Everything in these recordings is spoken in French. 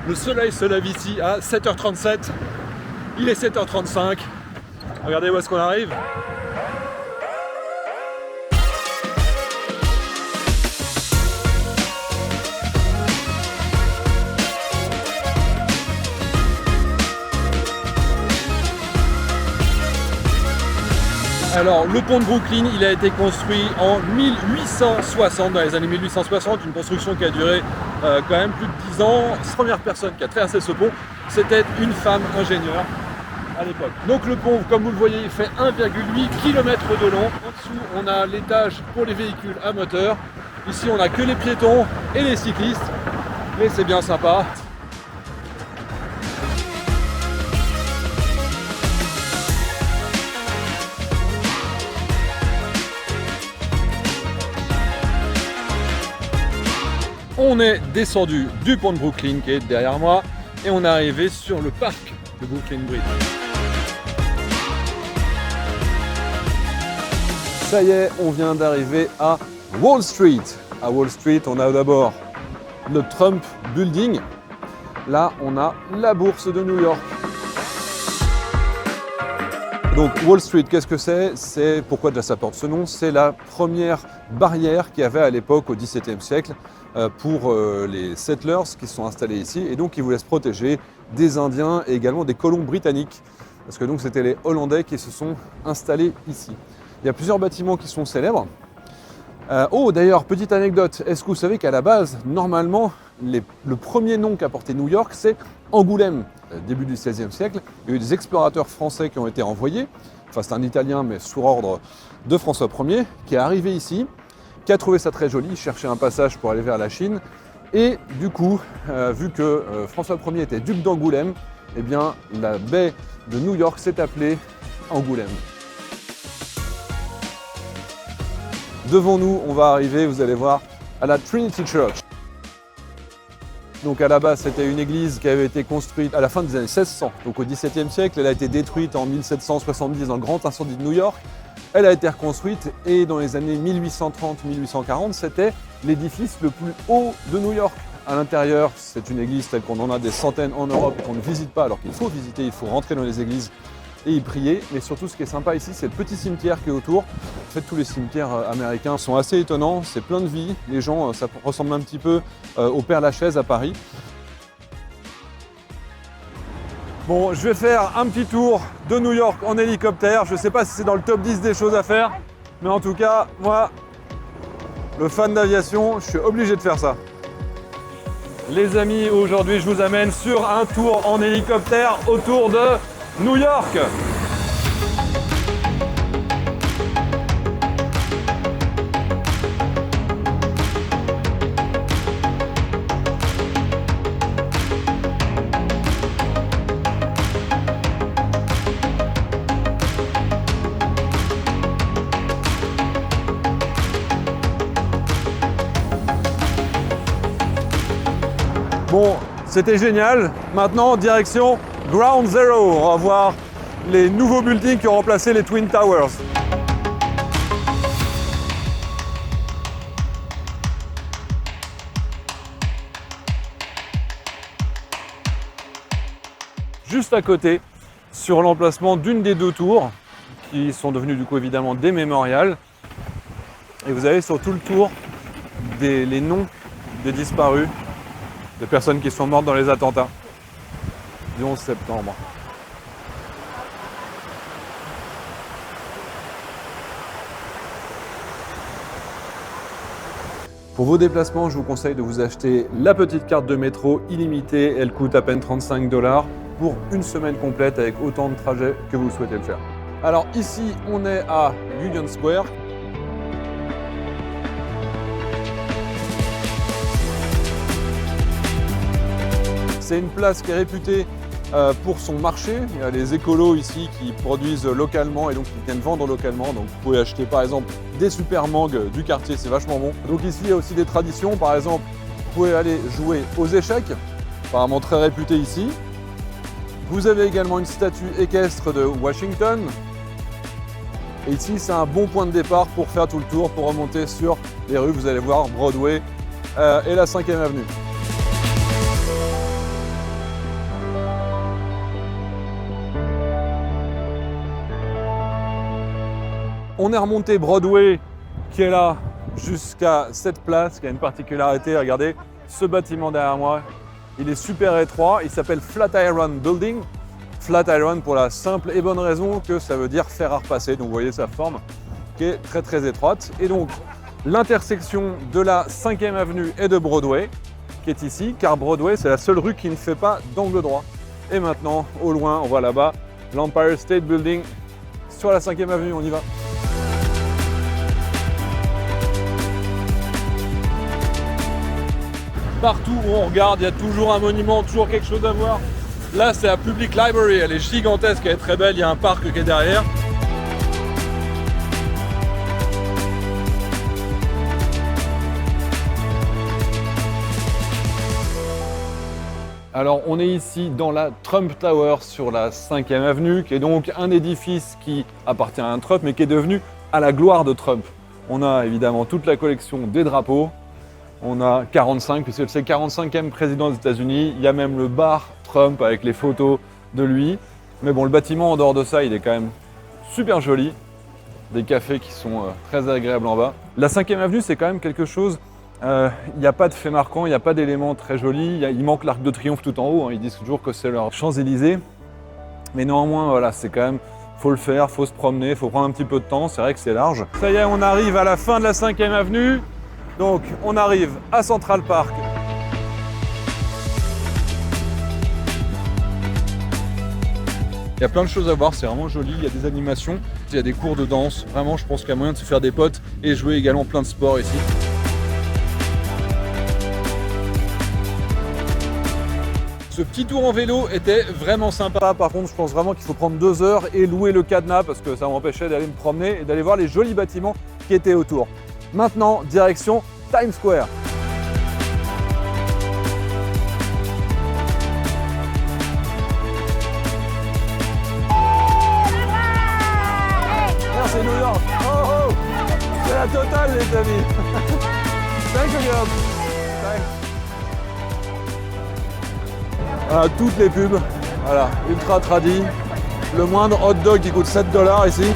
Le soleil se lève ici à 7h37. Il est 7h35. Regardez où est-ce qu'on arrive. Alors, le pont de Brooklyn, il a été construit en 1860, dans les années 1860, une construction qui a duré quand même plus de 10 ans. La première personne qui a traversé ce pont, c'était une femme ingénieure à l'époque. Donc le pont, comme vous le voyez, il fait 1,8 km de long. En dessous, on a l'étage pour les véhicules à moteur. Ici, on n'a que les piétons et les cyclistes, mais c'est bien sympa. On est descendu du pont de Brooklyn qui est derrière moi et on est arrivé sur le parc de Brooklyn Bridge. Ça y est, on vient d'arriver à Wall Street. À Wall Street, on a d'abord le Trump Building. Là, on a la bourse de New York. Donc Wall Street, qu'est-ce que c'est? C'est pourquoi déjà ça porte ce nom? C'est la première barrière qu'il y avait à l'époque au XVIIe siècle pour les settlers qui sont installés ici et donc ils voulaient se protéger des Indiens et également des colons britanniques parce que donc c'était les Hollandais qui se sont installés ici. Il y a plusieurs bâtiments qui sont célèbres. Oh d'ailleurs, petite anecdote, est-ce que vous savez qu'à la base, normalement, le premier nom qu'a porté New York, c'est Angoulême. Début du XVIe siècle, il y a eu des explorateurs français qui ont été envoyés, enfin c'est un Italien mais sous ordre de François Ier, qui est arrivé ici, qui a trouvé ça très joli, il cherchait un passage pour aller vers la Chine, et du coup, vu que François Ier était duc d'Angoulême, eh bien la baie de New York s'est appelée Angoulême. Devant nous, on va arriver, vous allez voir, à la Trinity Church. Donc à la base, c'était une église qui avait été construite à la fin des années 1600. Donc au XVIIe siècle, elle a été détruite en 1770 dans le grand incendie de New York. Elle a été reconstruite et dans les années 1830-1840, c'était l'édifice le plus haut de New York. À l'intérieur, c'est une église telle qu'on en a des centaines en Europe et qu'on ne visite pas, alors qu'il faut visiter, il faut rentrer dans les églises et y prier. Mais surtout, ce qui est sympa ici, c'est le petit cimetière qui est autour. En fait, tous les cimetières américains sont assez étonnants, c'est plein de vie. Les gens, ça ressemble un petit peu au Père-Lachaise à Paris. Bon, je vais faire un petit tour de New York en hélicoptère. Je ne sais pas si c'est dans le top 10 des choses à faire, mais en tout cas, moi, le fan d'aviation, je suis obligé de faire ça. Les amis, aujourd'hui, je vous amène sur un tour en hélicoptère autour de New York. Bon, c'était génial. Maintenant, direction Ground Zero. On va voir les nouveaux buildings qui ont remplacé les Twin Towers. Juste à côté, sur l'emplacement d'une des deux tours, qui sont devenues du coup évidemment des mémorials. Et vous avez sur tout le tour les noms des disparus, de personnes qui sont mortes dans les attentats du 11 septembre. Pour vos déplacements, je vous conseille de vous acheter la petite carte de métro illimitée. Elle coûte à peine 35 $ pour une semaine complète avec autant de trajets que vous souhaitez le faire. Alors ici, on est à Union Square. C'est une place qui est réputée pour son marché. Il y a les écolos ici qui produisent localement et donc qui viennent vendre localement. Donc vous pouvez acheter par exemple des super mangues du quartier, c'est vachement bon. Donc ici il y a aussi des traditions. Par exemple, vous pouvez aller jouer aux échecs, apparemment très réputé ici. Vous avez également une statue équestre de Washington. Et ici c'est un bon point de départ pour faire tout le tour, pour remonter sur les rues. Vous allez voir Broadway et la 5e avenue. On est remonté Broadway qui est là jusqu'à cette place qui a une particularité. Regardez ce bâtiment derrière moi. Il est super étroit. Il s'appelle Flatiron Building. Flatiron pour la simple et bonne raison que ça veut dire fer à repasser. Donc vous voyez sa forme qui est très très étroite. Et donc l'intersection de la 5e avenue et de Broadway qui est ici, car Broadway c'est la seule rue qui ne fait pas d'angle droit. Et maintenant, au loin, on voit là-bas l'Empire State Building sur la 5e avenue. On y va. Partout où on regarde, il y a toujours un monument, toujours quelque chose à voir. Là, c'est la Public Library, elle est gigantesque, elle est très belle, il y a un parc qui est derrière. Alors, on est ici dans la Trump Tower sur la 5e avenue, qui est donc un édifice qui appartient à un Trump, mais qui est devenu à la gloire de Trump. On a évidemment toute la collection des drapeaux. On a 45, puisque c'est le 45e président des États-Unis. Il y a même le bar Trump avec les photos de lui. Mais bon, le bâtiment, en dehors de ça, il est quand même super joli. Des cafés qui sont très agréables en bas. La 5e avenue, c'est quand même quelque chose. Il n'y a pas de fait marquant, il n'y a pas d'éléments très jolis. Il manque l'Arc de Triomphe tout en haut. Hein. Ils disent toujours que c'est leur Champs-Élysées. Mais néanmoins, voilà, c'est quand même. Faut le faire, faut se promener, faut prendre un petit peu de temps. C'est vrai que c'est large. Ça y est, on arrive à la fin de la 5e avenue. Donc, on arrive à Central Park. Il y a plein de choses à voir, c'est vraiment joli, il y a des animations, il y a des cours de danse. Vraiment, je pense qu'il y a moyen de se faire des potes et jouer également plein de sports ici. Ce petit tour en vélo était vraiment sympa. Par contre, je pense vraiment qu'il faut prendre 2 heures et louer le cadenas parce que ça m'empêchait d'aller me promener et d'aller voir les jolis bâtiments qui étaient autour. Maintenant, direction Times Square. Merci New York. Oh oh, c'est la totale les amis. Thank you girls. Voilà, toutes les pubs. Voilà, ultra tradi. Le moindre hot dog qui coûte $7 ici.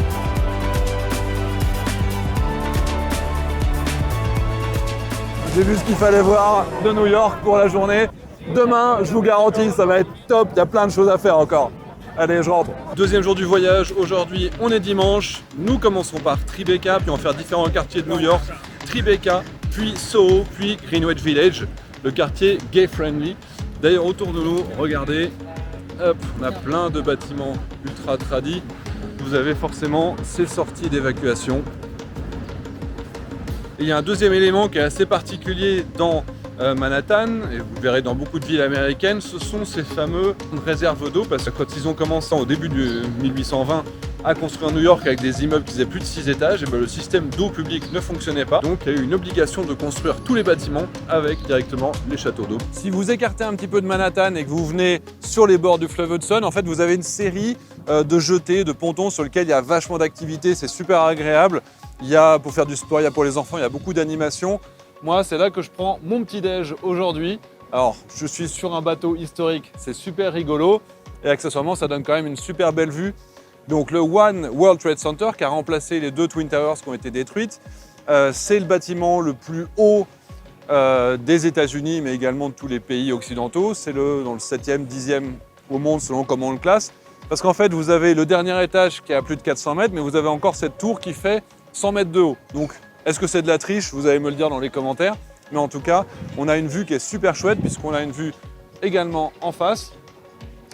J'ai vu ce qu'il fallait voir de New York pour la journée. Demain, je vous garantis, ça va être top. Il y a plein de choses à faire encore. Allez, je rentre. Deuxième jour du voyage. Aujourd'hui, on est dimanche. Nous commencerons par Tribeca, puis on va faire différents quartiers de New York. Tribeca, puis Soho, puis Greenwich Village, le quartier gay-friendly. D'ailleurs, autour de nous, regardez, hop, on a plein de bâtiments ultra tradis. Vous avez forcément ces sorties d'évacuation. Et il y a un deuxième élément qui est assez particulier dans Manhattan, et vous le verrez dans beaucoup de villes américaines, ce sont ces fameux réserves d'eau, parce que quand ils ont commencé au début de 1820 à construire New York avec des immeubles qui faisaient plus de 6 étages, et bien le système d'eau publique ne fonctionnait pas. Donc il y a eu une obligation de construire tous les bâtiments avec directement les châteaux d'eau. Si vous écartez un petit peu de Manhattan et que vous venez sur les bords du fleuve Hudson, en fait vous avez une série de jetées, de pontons sur lesquels il y a vachement d'activités, c'est super agréable. Il y a pour faire du sport, il y a pour les enfants, il y a beaucoup d'animations. Moi, c'est là que je prends mon petit-déj aujourd'hui. Alors, je suis sur un bateau historique, c'est super rigolo. Et accessoirement, ça donne quand même une super belle vue. Donc, le One World Trade Center, qui a remplacé les 2 Twin Towers qui ont été détruites, c'est le bâtiment le plus haut des États-Unis, mais également de tous les pays occidentaux. C'est dans le 7e, 10e au monde, selon comment on le classe. Parce qu'en fait, vous avez le dernier étage qui est à plus de 400 mètres, mais vous avez encore cette tour qui fait 100 mètres de haut. Donc, est-ce que c'est de la triche? Vous allez me le dire dans les commentaires. Mais en tout cas, on a une vue qui est super chouette puisqu'on a une vue également en face.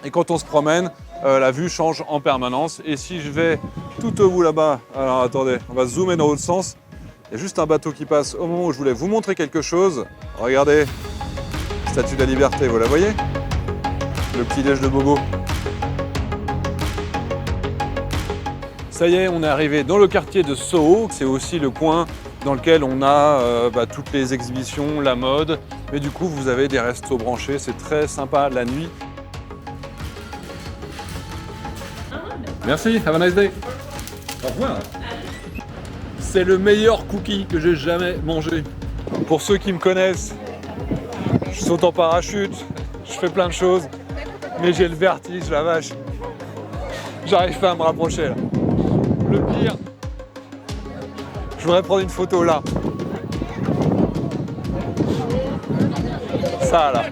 Et quand on se promène, la vue change en permanence. Et si je vais tout au bout là-bas, alors attendez, on va zoomer dans l'autre sens. Il y a juste un bateau qui passe au moment où je voulais vous montrer quelque chose. Regardez, Statue de la Liberté, vous la voyez? Le petit déj de Bobo. Ça y est, on est arrivé dans le quartier de Soho, c'est aussi le coin dans lequel on a toutes les exhibitions, la mode. Mais du coup, vous avez des restos branchés, c'est très sympa la nuit. Merci, have a nice day. Au revoir. C'est le meilleur cookie que j'ai jamais mangé. Pour ceux qui me connaissent, je saute en parachute, je fais plein de choses, mais j'ai le vertige, la vache. J'arrive pas à me rapprocher là. Le pire, Je voudrais prendre une photo là. Ça là.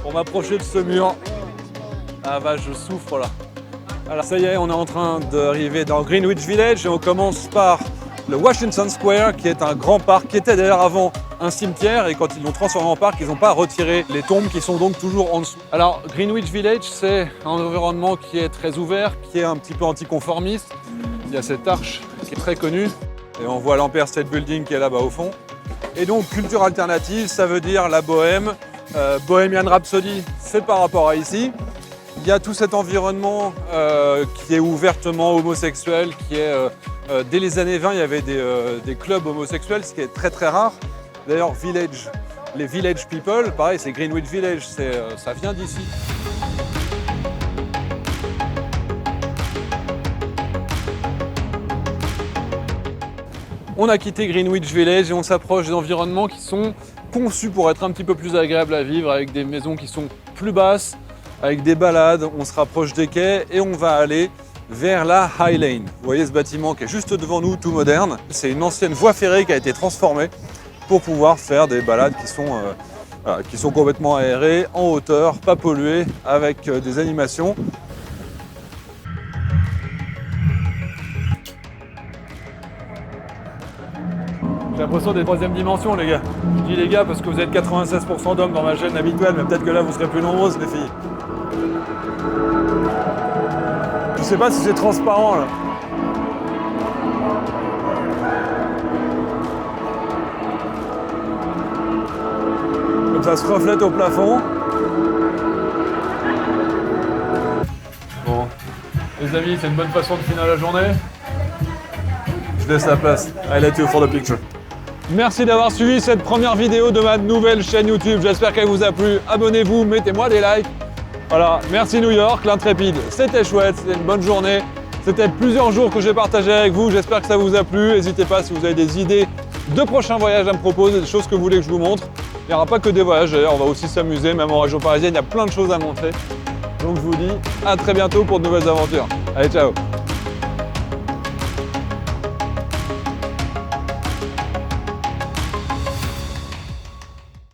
Pour m'approcher de ce mur. Ah bah je souffre là. Alors ça y est, on est en train d'arriver dans Greenwich Village et on commence par le Washington Square qui est un grand parc qui était d'ailleurs avant un cimetière et quand ils l'ont transformé en parc, ils n'ont pas retiré les tombes qui sont donc toujours en dessous. Alors Greenwich Village, c'est un environnement qui est très ouvert, qui est un petit peu anticonformiste. Il y a cette arche qui est très connue et on voit l'Empire State Building qui est là-bas au fond. Et donc culture alternative, ça veut dire la bohème. Bohemian Rhapsody, c'est par rapport à ici. Il y a tout cet environnement qui est ouvertement homosexuel, qui est dès les années 20, il y avait des clubs homosexuels, ce qui est très très rare. D'ailleurs, les Village People, pareil, c'est Greenwich Village, ça vient d'ici. On a quitté Greenwich Village et on s'approche d'environnements qui sont conçus pour être un petit peu plus agréables à vivre, avec des maisons qui sont plus basses, avec des balades, on se rapproche des quais et on va aller vers la High Lane. Vous voyez ce bâtiment qui est juste devant nous, tout moderne. C'est une ancienne voie ferrée qui a été transformée pour pouvoir faire des balades qui sont complètement aérées, en hauteur, pas polluées, avec des animations. J'ai l'impression des troisième dimension, les gars. Je dis les gars parce que vous êtes 96% d'hommes dans ma chaîne habituelle, mais peut-être que là vous serez plus nombreuses, les filles. Je sais pas si c'est transparent là. Comme ça se reflète au plafond. Bon, les amis, c'est une bonne façon de finir la journée. Je laisse la place. I let you for the picture. Merci d'avoir suivi cette première vidéo de ma nouvelle chaîne YouTube. J'espère qu'elle vous a plu. Abonnez-vous, mettez-moi des likes. Voilà, merci New York, l'Intrépide. C'était chouette, c'était une bonne journée. C'était plusieurs jours que j'ai partagé avec vous. J'espère que ça vous a plu. N'hésitez pas si vous avez des idées de prochains voyages à me proposer, des choses que vous voulez que je vous montre. Il n'y aura pas que des voyages d'ailleurs, on va aussi s'amuser, même en région parisienne, il y a plein de choses à montrer. Donc je vous dis à très bientôt pour de nouvelles aventures. Allez, ciao!